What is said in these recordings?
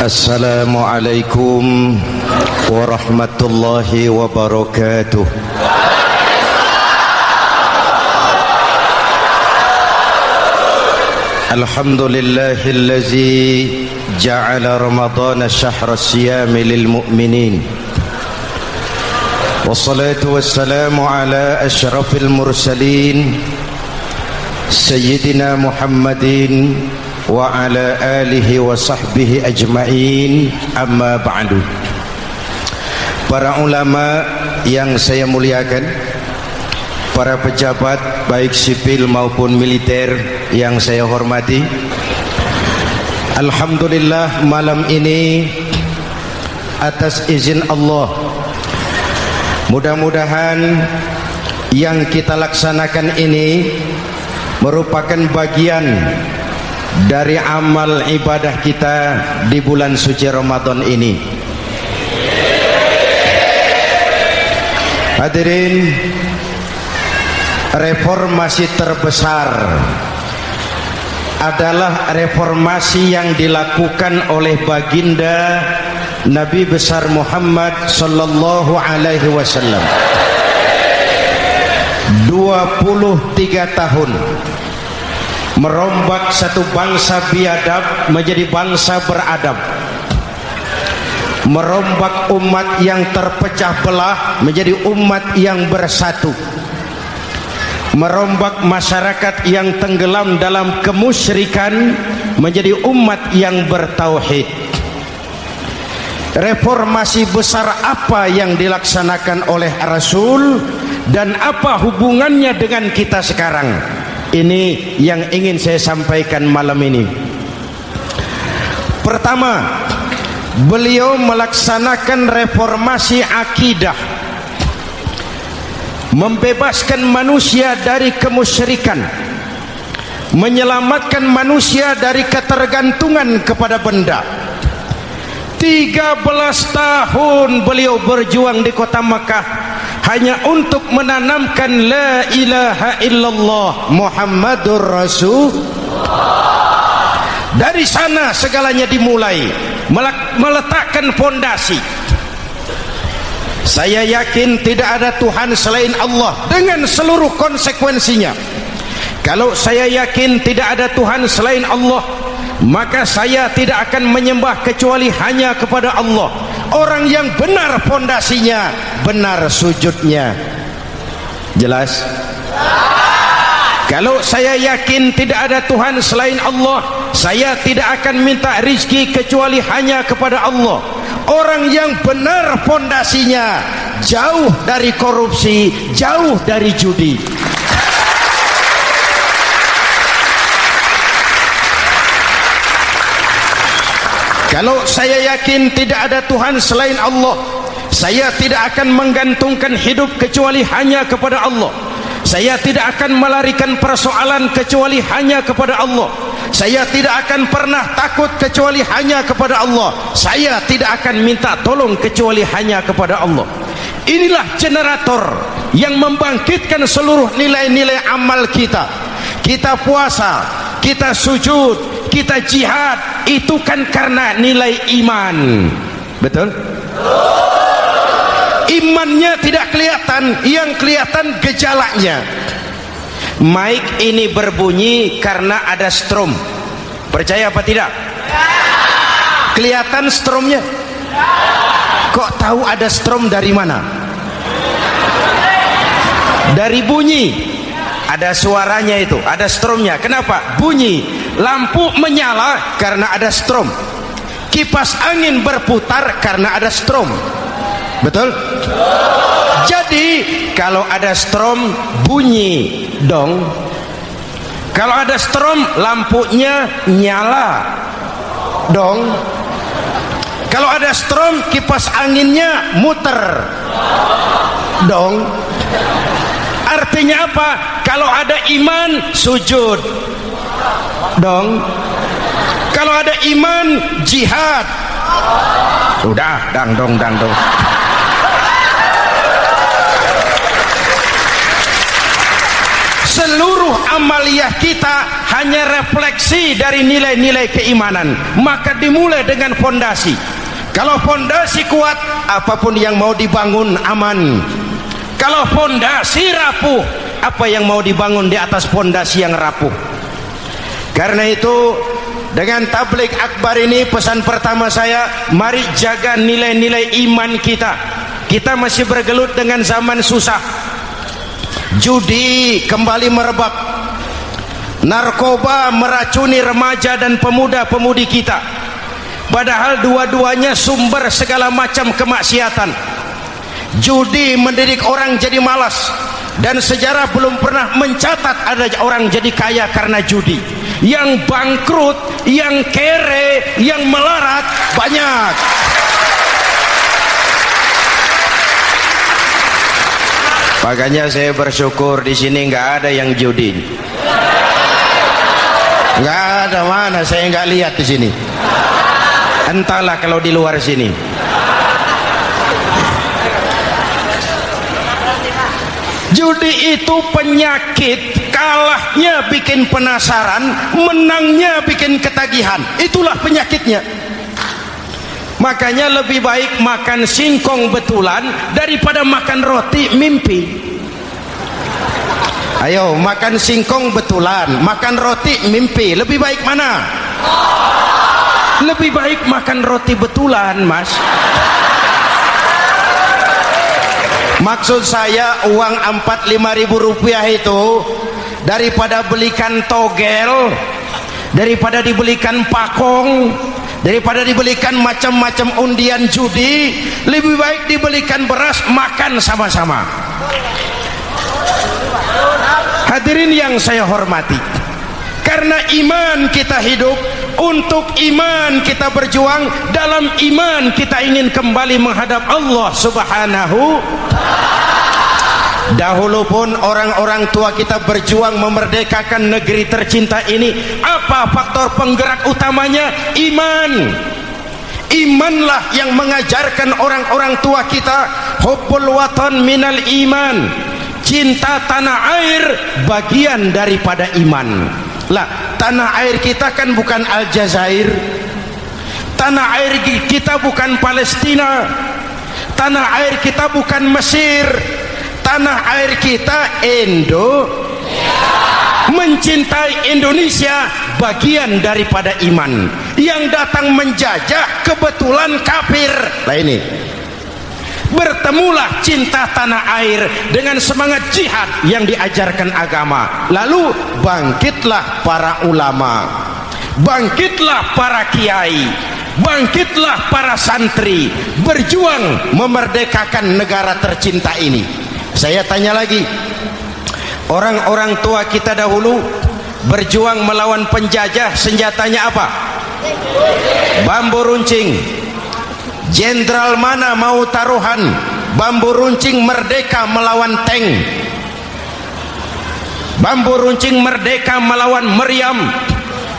Assalamualaikum warahmatullahi wabarakatuh. Alhamdulillahillazi ja'ala Ramadana syahra siyami lil mu'minin. Wassalatu wassalamu ala asyrafil mursalin Sayyidina Muhammadin wa ala alihi wa sahbihi ajma'in, amma ba'du. Para ulama yang saya muliakan, para pejabat baik sipil maupun militer yang saya hormati, alhamdulillah malam ini atas izin Allah, mudah-mudahan yang kita laksanakan ini merupakan bagian dari amal ibadah kita di bulan suci Ramadan ini. Hadirin, reformasi terbesar adalah reformasi yang dilakukan oleh baginda Nabi besar Muhammad sallallahu alaihi wasallam. 23 tahun merombak satu bangsa biadab menjadi bangsa beradab, merombak umat yang terpecah belah menjadi umat yang bersatu, merombak masyarakat yang tenggelam dalam kemusyrikan menjadi umat yang bertauhid. Reformasi besar apa yang dilaksanakan oleh Rasul dan apa hubungannya dengan kita sekarang? Ini yang ingin saya sampaikan malam ini. Pertama, beliau melaksanakan reformasi akidah, membebaskan manusia dari kemusyrikan, menyelamatkan manusia dari ketergantungan kepada benda. 13 tahun beliau berjuang di kota Makkah hanya untuk menanamkan la ilaha illallah Muhammadur Rasulullah. Dari sana segalanya dimulai, meletakkan fondasi. Saya yakin tidak ada Tuhan selain Allah dengan seluruh konsekuensinya. Kalau saya yakin tidak ada Tuhan selain Allah, maka saya tidak akan menyembah kecuali hanya kepada Allah. Orang yang benar fondasinya, benar sujudnya. Jelas? Kalau saya yakin tidak ada Tuhan selain Allah, saya tidak akan minta rizki kecuali hanya kepada Allah. Orang yang benar fondasinya, jauh dari korupsi, jauh dari judi. Kalau saya yakin tidak ada Tuhan selain Allah, saya tidak akan menggantungkan hidup kecuali hanya kepada Allah. Saya tidak akan melarikan persoalan kecuali hanya kepada Allah. Saya tidak akan pernah takut kecuali hanya kepada Allah. Saya tidak akan minta tolong kecuali hanya kepada Allah. Inilah generator yang membangkitkan seluruh nilai-nilai amal kita. Kita puasa, kita sujud, kita jihad, itu kan karena nilai iman. Betul? Imannya tidak kelihatan, yang kelihatan gejalanya. Mic ini berbunyi karena ada strom. Percaya apa tidak? Kelihatan stromnya? Kok tahu ada strom dari mana? Dari bunyi. Ada suaranya itu, ada stromnya. Kenapa? Bunyi. Lampu menyala karena ada strom. Kipas angin berputar karena ada strom. Betul? Jadi kalau ada strom bunyi dong. Kalau ada strom lampunya nyala dong. Kalau ada strom kipas anginnya muter dong. Artinya apa? Kalau ada iman sujud dong. Kalau ada iman jihad. Sudah dangdong. seluruh amaliyah kita hanya refleksi dari nilai-nilai keimanan. Maka dimulai dengan fondasi. Kalau fondasi kuat, apapun yang mau dibangun aman. Kalau fondasi rapuh, apa yang mau dibangun di atas fondasi yang rapuh. Karena itu, dengan tabligh akbar ini, pesan pertama saya, mari jaga nilai-nilai iman kita. Kita masih bergelut dengan zaman susah. Judi kembali merebak, narkoba meracuni remaja dan pemuda-pemudi kita, padahal dua-duanya sumber segala macam kemaksiatan. Judi mendidik orang jadi malas, dan sejarah belum pernah mencatat ada orang jadi kaya karena judi. Yang bangkrut, yang kere, yang melarat banyak. Makanya saya bersyukur di sini nggak ada yang judi. Nggak ada, mana saya nggak lihat di sini. Entahlah kalau di luar sini. Judi itu penyakit, kalahnya bikin penasaran, menangnya bikin ketagihan. Itulah penyakitnya. Makanya lebih baik makan singkong betulan daripada makan roti mimpi. Ayo, makan singkong betulan, makan roti mimpi, lebih baik mana? Lebih baik makan roti betulan, Mas. Maksud saya, uang 4-5 ribu rupiah itu daripada belikan togel, daripada dibelikan pakong, daripada dibelikan macam-macam undian judi, lebih baik dibelikan beras, makan sama-sama. Hadirin yang saya hormati, karena iman kita hidup, untuk iman kita berjuang, dalam iman kita ingin kembali menghadap Allah Subhanahu. Dahulu pun orang-orang tua kita berjuang memerdekakan negeri tercinta ini. Apa faktor penggerak utamanya? Iman. Imanlah yang mengajarkan orang-orang tua kita, hubbul watan minal iman. Cinta tanah air bagian daripada iman. Lah, tanah air kita kan bukan Aljazair, tanah air kita bukan Palestina, tanah air kita bukan Mesir, tanah air kita mencintai Indonesia bagian daripada iman. Yang datang menjajah kebetulan kafir. Lah ini, bertemulah cinta tanah air dengan semangat jihad yang diajarkan agama. Lalu bangkitlah para ulama, bangkitlah para kiai, bangkitlah para santri, berjuang memerdekakan negara tercinta ini. Saya tanya lagi, orang-orang tua kita dahulu berjuang melawan penjajah, senjatanya apa? Bambu runcing. Jenderal mana mau taruhan bambu runcing merdeka melawan tank, bambu runcing merdeka melawan meriam,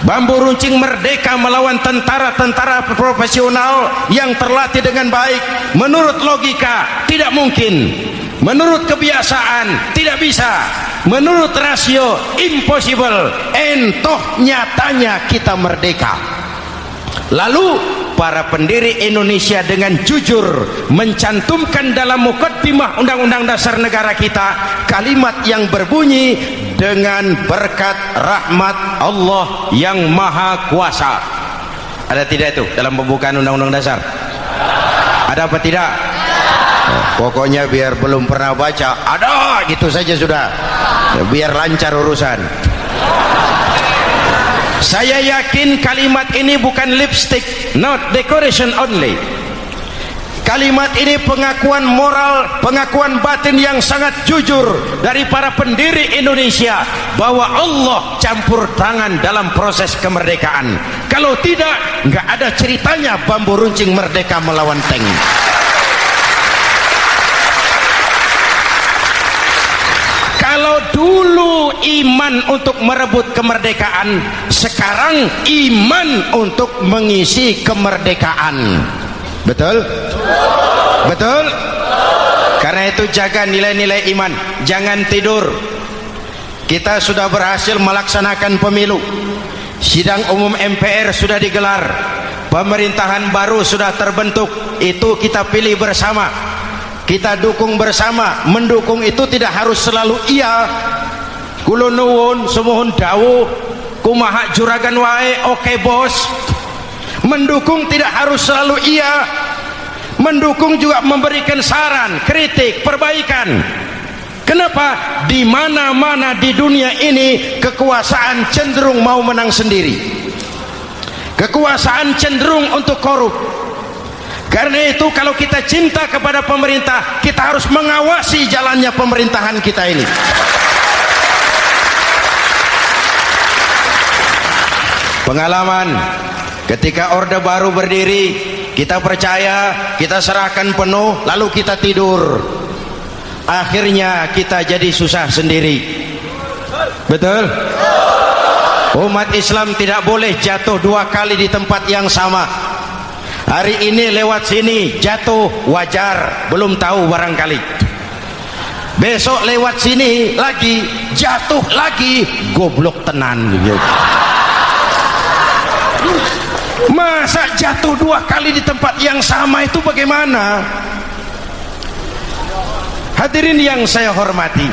bambu runcing merdeka melawan tentara-tentara profesional yang terlatih dengan baik? Menurut logika tidak mungkin, menurut kebiasaan tidak bisa, menurut rasio impossible. Entoh nyatanya kita merdeka. Lalu para pendiri Indonesia dengan jujur mencantumkan dalam mukaddimah Undang-Undang Dasar Negara kita kalimat yang berbunyi, dengan berkat rahmat Allah yang Maha Kuasa. Ada tidak itu dalam pembukaan Undang-Undang Dasar? Ada apa tidak? Pokoknya biar belum pernah baca, ada gitu saja sudah, biar lancar urusan. Saya yakin kalimat ini bukan lipstick, not decoration only. Kalimat ini pengakuan moral, pengakuan batin yang sangat jujur dari para pendiri Indonesia bahwa Allah campur tangan dalam proses kemerdekaan. Kalau tidak, nggak ada ceritanya bambu runcing merdeka melawan tank. Kalau dulu iman untuk merebut kemerdekaan, sekarang iman untuk mengisi kemerdekaan. Betul? Betul? Karena itu jaga nilai-nilai iman, jangan tidur. kita sudah berhasil melaksanakan pemilu. Sidang umum MPR sudah digelar. Pemerintahan baru sudah terbentuk. Itu kita pilih bersama. Kita dukung bersama. Mendukung itu tidak harus selalu iya. Kula nuwun sumuhun dawuh kumaha juragan wae oke bos. Mendukung tidak harus selalu iya. Mendukung juga memberikan saran, kritik, perbaikan. Kenapa? Di mana-mana di dunia ini kekuasaan cenderung mau menang sendiri. Kekuasaan cenderung untuk korup. Karena itu kalau kita cinta kepada pemerintah, kita harus mengawasi jalannya pemerintahan kita ini. Pengalaman ketika Orde Baru berdiri, kita percaya, kita serahkan penuh, lalu kita tidur. Akhirnya kita jadi susah sendiri. Betul? Umat Islam tidak boleh jatuh dua kali di tempat yang sama. Hari ini lewat sini jatuh wajar, belum tahu barangkali. Besok lewat sini lagi jatuh lagi, goblok tenan gitu. Masa jatuh dua kali di tempat yang sama itu bagaimana? Hadirin yang saya hormati,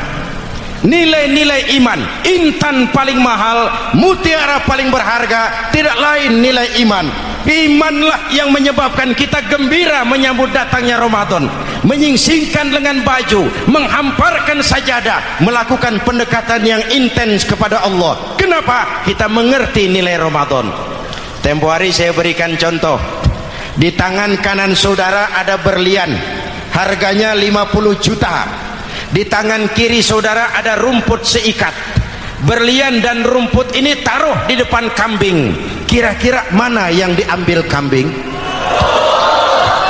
nilai-nilai iman, intan paling mahal, mutiara paling berharga, tidak lain nilai iman. Imanlah yang menyebabkan kita gembira menyambut datangnya Ramadan, menyingsingkan lengan baju, menghamparkan sajadah, melakukan pendekatan yang intens kepada Allah. Kenapa? Kita mengerti nilai Ramadan. Tempo hari saya berikan contoh. Di tangan kanan saudara ada berlian, harganya 50 juta. Di tangan kiri saudara ada rumput seikat. Berlian dan rumput ini taruh di depan kambing. Kira-kira mana yang diambil kambing?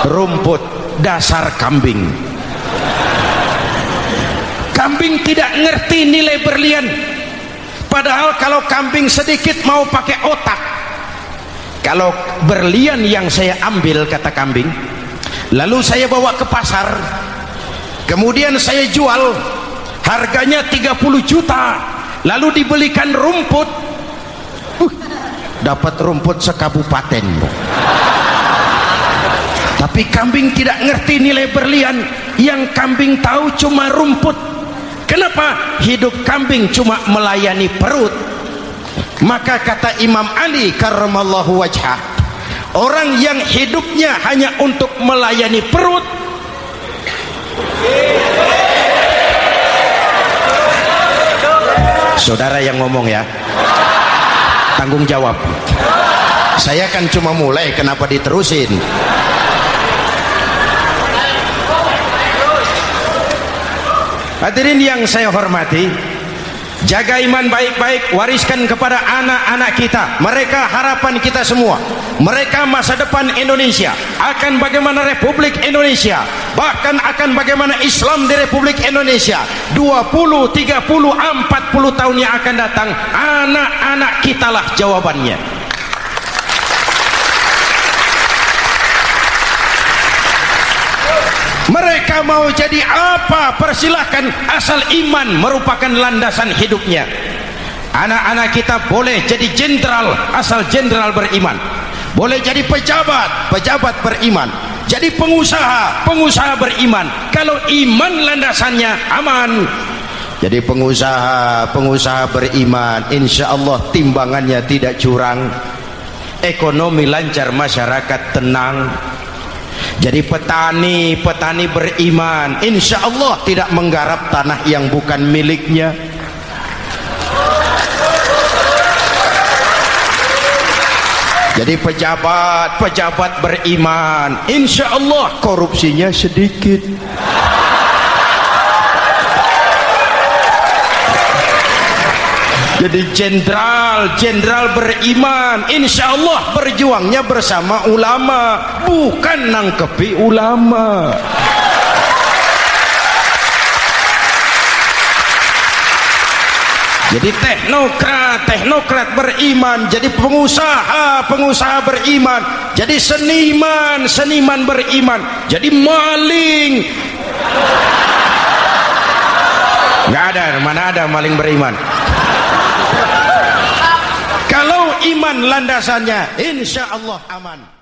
Rumput, dasar kambing. Kambing tidak ngerti nilai berlian. Padahal kalau kambing sedikit mau pakai otak. Kalau berlian yang saya ambil, kata kambing, lalu saya bawa ke pasar, kemudian saya jual, harganya 30 juta, lalu dibelikan rumput, dapat rumput sekabupaten. Tapi kambing tidak ngerti nilai berlian. Yang kambing tahu cuma rumput. Kenapa? Hidup kambing cuma melayani perut. Maka kata Imam Ali karramallahu wajhah, orang yang hidupnya hanya untuk melayani perut, saudara yang ngomong ya, tanggung jawab. Saya kan cuma mulai, kenapa diterusin? Hadirin yang saya hormati, jaga iman baik-baik, wariskan kepada anak-anak kita. Mereka harapan kita semua. Mereka masa depan Indonesia. Akan bagaimana Republik Indonesia, bahkan akan bagaimana Islam di Republik Indonesia 20, 30, 40 tahun yang akan datang. Anak-anak kitalah jawabannya. Mereka mau jadi apa, persilahkan, asal iman merupakan landasan hidupnya. Anak-anak kita boleh jadi jenderal asal jenderal beriman, boleh jadi pejabat, pejabat beriman, jadi pengusaha, pengusaha beriman. Kalau iman landasannya aman. Jadi pengusaha, pengusaha beriman, insya Allah timbangannya tidak curang, ekonomi lancar, masyarakat tenang. Jadi petani, petani beriman, insya Allah tidak menggarap tanah yang bukan miliknya. Jadi pejabat, pejabat beriman, insya Allah korupsinya sedikit. Jadi jenderal, jenderal beriman, insya Allah berjuangnya bersama ulama, bukan nangkepi ulama. Jadi teknokrat, teknokrat beriman, jadi pengusaha, pengusaha beriman, jadi seniman, seniman beriman, jadi maling. Nggak ada, mana ada maling beriman. iman landasannya, insya Allah aman.